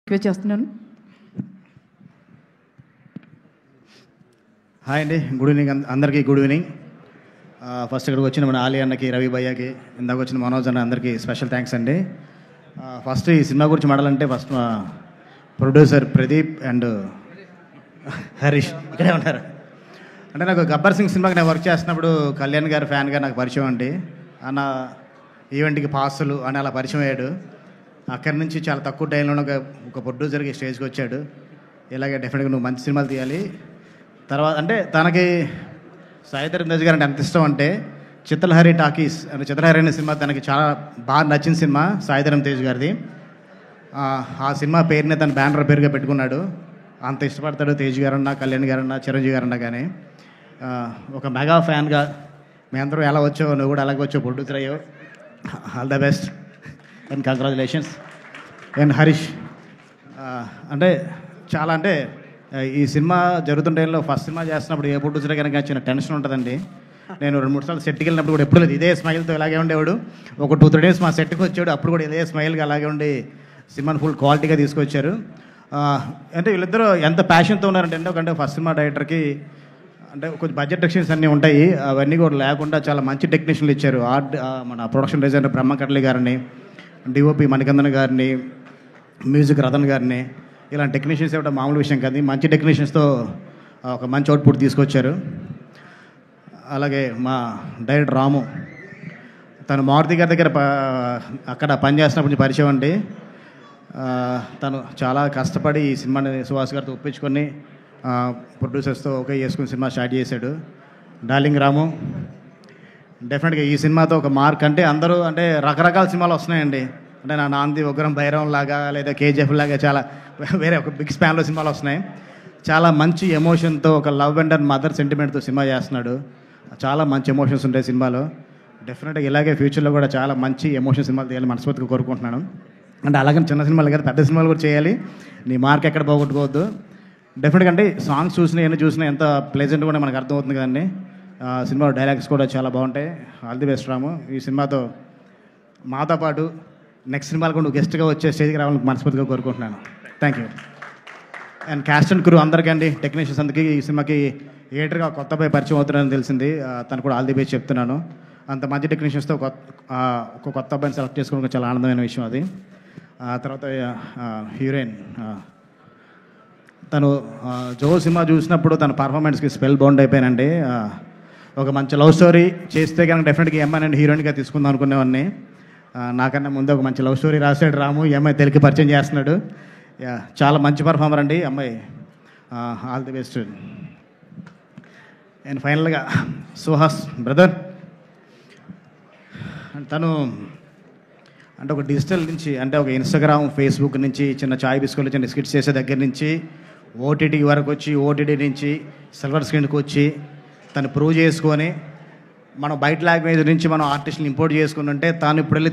Request చేస్తున్నాను. Hi అండి, good evening అందరికీ. Good evening. ఫస్ట్ ఇక్కడికి వచ్చిన మన ఆలీ అన్నకి, రవి భయ్యకి, ఇందాక వచ్చిన మనోజ్ అన్న అందరికీ స్పెషల్ థ్యాంక్స్ అండి. ఫస్ట్ ఈ సినిమా గురించి మాట్లాడాలంటే ఫస్ట్ మా ప్రొడ్యూసర్ ప్రదీప్ అండ్ హరీష్ ఇక్కడే ఉన్నారు. అంటే నాకు గబ్బర్ సింగ్ సినిమాకి నేను వర్క్ చేస్తున్నప్పుడు కళ్యాణ్ గారి ఫ్యాన్గా నాకు పరిచయం అండి. అన్న ఈవెంట్కి పాసులు అని అలా పరిచయం అయ్యాడు. అక్కడి నుంచి చాలా తక్కువ టైంలో ఒక ప్రొడ్యూసర్కి స్టేజ్కి వచ్చాడు. ఇలాగే డెఫినెట్గా నువ్వు మంచి సినిమాలు తీయాలి. తర్వాత అంటే తనకి సాయిధరం తేజ్ గారు అంటే ఎంత ఇష్టం అంటే చిత్రలహరి టాకీస్ అంటే చిత్రలహరి అనే సినిమా తనకి చాలా బాగా నచ్చిన సినిమా సాయిధరం తేజ్ గారిది. ఆ సినిమా పేరునే తన బ్యానర్ పేరుగా పెట్టుకున్నాడు. అంత ఇష్టపడతాడు తేజ్ గారన్నా, కళ్యాణ్ గారన్నా, చిరంజీవి గారన్నా. కానీ ఒక మెగా ఫ్యాన్గా మేమందరం ఎలా వచ్చావు, నువ్వు కూడా అలాగే వచ్చావు, ప్రొడ్యూసర్ అయ్యావు. All the best and congratulations. And Harish అంటే చాలా అంటే ఈ సినిమా జరుగుతున్న టైంలో ఫస్ట్ సినిమా చేస్తున్నప్పుడు ఏ ప్రొడ్యూసర్ కనుక చిన్న టెన్షన్ ఉంటుందండి. నేను 2-3 సార్లు సెట్కి వెళ్ళినప్పుడు కూడా ఎప్పుడు లేదు ఇదే స్మైల్తో ఇలాగే ఉండేవాడు. ఒక 2-3 డేస్ మా సెట్కి వచ్చాడు, అప్పుడు కూడా ఇదే స్మైల్గా అలాగే ఉండి సినిమాని ఫుల్ క్వాలిటీగా తీసుకొచ్చారు. అంటే వీళ్ళిద్దరూ ఎంత ప్యాషన్తో ఉన్నారంటే ఎందుకంటే ఫస్ట్ సినిమా డైరెక్టర్కి అంటే కొంచెం బడ్జెట్ రెస్ట్రిక్షన్స్ అన్నీ ఉంటాయి, అవన్నీ కూడా లేకుండా చాలా మంచి టెక్నీషియన్లు ఇచ్చారు. మన ప్రొడక్షన్ డిజైనర్ బ్రహ్మకట్లి గారిని, డిఓపి మణికందన్ గారిని, మ్యూజిక్ రతన్ గారిని, ఇలాంటి టెక్నీషియన్స్ ఇవ్వడం మామూలు విషయం కాదు. మంచి టెక్నీషియన్స్తో ఒక మంచి అవుట్పుట్ తీసుకొచ్చారు. అలాగే మా డైరెక్టర్ రాము, తను మారుతి గారి దగ్గర అక్కడ పనిచేస్తున్నప్పటి నుంచి పరిచయం అండి. తను చాలా కష్టపడి ఈ సినిమాని సుహాస్ గారితో ఒప్పించుకొని ప్రొడ్యూసర్స్తో ఓకే చేసుకుని సినిమా స్టార్ట్ చేశాడు. డార్లింగ్ రాము డెఫినెట్గా ఈ సినిమాతో ఒక మార్క్. అంటే అందరూ అంటే రకరకాల సినిమాలు వస్తున్నాయండి. అంటే నా నాంది ఉగ్రం భైరవం లాగా లేదా కేజీఎఫ్ లాగా చాలా వేరే ఒక బిగ్ స్పాన్లో సినిమాలు వస్తున్నాయి. చాలా మంచి ఎమోషన్తో ఒక లవ్ అండ్ మదర్ సెంటిమెంట్తో సినిమా చేస్తున్నాడు. చాలా మంచి ఎమోషన్స్ ఉంటాయి సినిమాలో. డెఫినెట్గా ఇలాగే ఫ్యూచర్లో కూడా చాలా మంచి ఎమోషన్ సినిమాలు తీయాలి మనస్ఫూర్తిగా కోరుకుంటున్నాను. అంటే అలాగని చిన్న సినిమాలు కాదు, పెద్ద సినిమాలు కూడా చేయాలి. నీ మార్క్ ఎక్కడ పోగొట్టుకోవద్దు. డెఫినెట్గా అంటే సాంగ్స్ చూసినా ఎన్ని చూసినా ఎంత ప్లెజెంట్ కూడా మనకు అర్థమవుతుంది కదండి. సినిమా డైలాగ్స్ కూడా చాలా బాగుంటాయి. ఆల్ ది బెస్ట్ రాము. ఈ సినిమాతో మాతో పాటు నెక్స్ట్ సినిమాలు కూడా నువ్వు గెస్ట్గా వచ్చే స్టేజ్కి రావాలని మనస్ఫూర్తిగా కోరుకుంటున్నాను. Thank you. And caste and crew అందరికీ అండి, టెక్నీషియన్స్ అందరికీ ఈ సినిమాకి ఏటర్గా కొత్త అబ్బాయి పరిచయం అవుతున్నారని తెలిసింది. తను కూడా ఆల్ ది బెస్ట్ చెప్తున్నాను. అంత మంచి టెక్నీషియన్స్తో ఒక కొత్త అబ్బాయిని సెలెక్ట్ చేసుకోవడం చాలా ఆనందమైన విషయం అది. తర్వాత హీరోయిన్ తను జో సినిమా చూసినప్పుడు తన పర్ఫార్మెన్స్కి స్పెల్ బౌండ్ అయిపోయానండి. ఒక మంచి లవ్ స్టోరీ చేస్తే కనుక డెఫినెట్గా ఈ అమ్మాయి నేను హీరోయిన్గా తీసుకుందాం అనుకునేవాడిని. నాకన్నా ముందు ఒక మంచి లవ్ స్టోరీ రాశాడు రాము, ఈ అమ్మాయి తెలుగు పరిచయం చేస్తున్నాడు. చాలా మంచి పర్ఫార్మర్ అండి అమ్మాయి. All the best. అండ్ ఫైనల్గా సుహాస్ బ్రదర్, తను అంటే ఒక డిజిటల్ నుంచి అంటే ఒక ఇన్స్టాగ్రామ్, ఫేస్బుక్ నుంచి చిన్న చాయ్ బిస్కెట్లు చిన్న స్కిట్స్ చేసే దగ్గర నుంచి ఓటీటీ వరకు వచ్చి, ఓటీటీ నుంచి సిల్వర్ స్క్రీన్కి వచ్చి తను ప్రూవ్ చేసుకొని మనం బయట లాంగ్వేజ్ నుంచి మనం ఆర్టిస్ట్ని ఇంపోర్ట్ చేసుకుని ఉంటే తాను ఇప్పుడు వెళ్ళి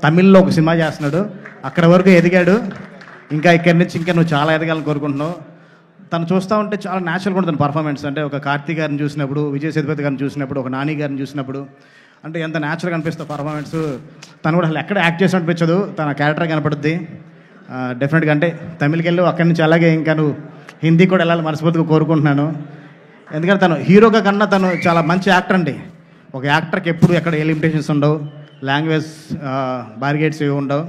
తమిళ్లో ఒక సినిమా చేస్తున్నాడు. అక్కడ వరకు ఎదిగాడు. ఇంకా ఇక్కడి నుంచి ఇంకా నువ్వు చాలా ఎదగాలని కోరుకుంటున్నావు. తను చూస్తూ ఉంటే చాలా న్యాచురల్గా ఉంటుంది పర్ఫార్మెన్స్. అంటే ఒక కార్తీక్ గారిని చూసినప్పుడు, విజయ్ సేతుపతి గారిని చూసినప్పుడు, ఒక నాని గారిని చూసినప్పుడు అంటే ఎంత న్యాచురల్గా అనిపిస్తుంది పర్ఫార్మెన్స్. తను కూడా అసలు ఎక్కడ యాక్ట్ చేసి అనిపించదు, తన క్యారెక్టర్ కనపడుద్ది డెఫినెట్గా. అంటే తమిళకి వెళ్ళు, అక్కడి నుంచి అలాగే ఇంకా నువ్వు హిందీ కూడా వెళ్ళాలి మనస్ఫూర్తిగా కోరుకుంటున్నాను. ఎందుకంటే తను హీరోగా కన్నా తను చాలా మంచి యాక్టర్ అండి. ఒక యాక్టర్కి ఎప్పుడు ఎక్కడ ఏ లిమిటేషన్స్ ఉండవు, లాంగ్వేజ్ బార్గేట్స్ ఏవి ఉండవు.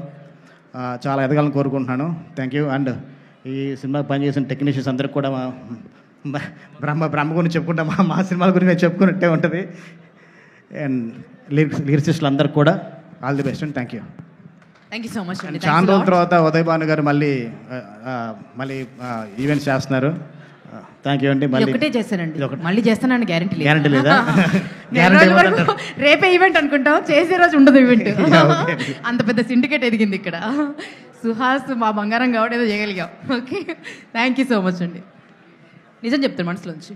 చాలా ఎదగాలని కోరుకుంటున్నాను. Thank you. అండ్ ఈ సినిమాకి పనిచేసిన టెక్నీషియన్స్ అందరికి కూడా బ్రహ్మ గురించి చెప్పుకుంటా, మా సినిమాల గురించి మేము చెప్పుకున్నట్టే ఉంటుంది. అండ్ లిరిసిస్టులు అందరికి కూడా all the best and thank you. Thank you so much. చాలా రోజుల తర్వాత ఉదయ్ భాను గారు మళ్ళీ ఈవెంట్స్ చేస్తున్నారు. థ్యాంక్ యూ అండి. ఒకటే చేశానండి, మళ్ళీ చేస్తానని గ్యారంటీ గ్యారంటీ లేదా? రేపే ఈవెంట్ అనుకుంటాం, చేసే రోజు ఉండదు ఈవెంట్. అంత పెద్ద సిండికేట్ ఎదిగింది ఇక్కడ. సుహాస్ మా బంగారం కాబట్టి ఏదో చేయగలిగాం. Okay, thank you so much అండి. నిజం చెప్తాను మనసులోంచి.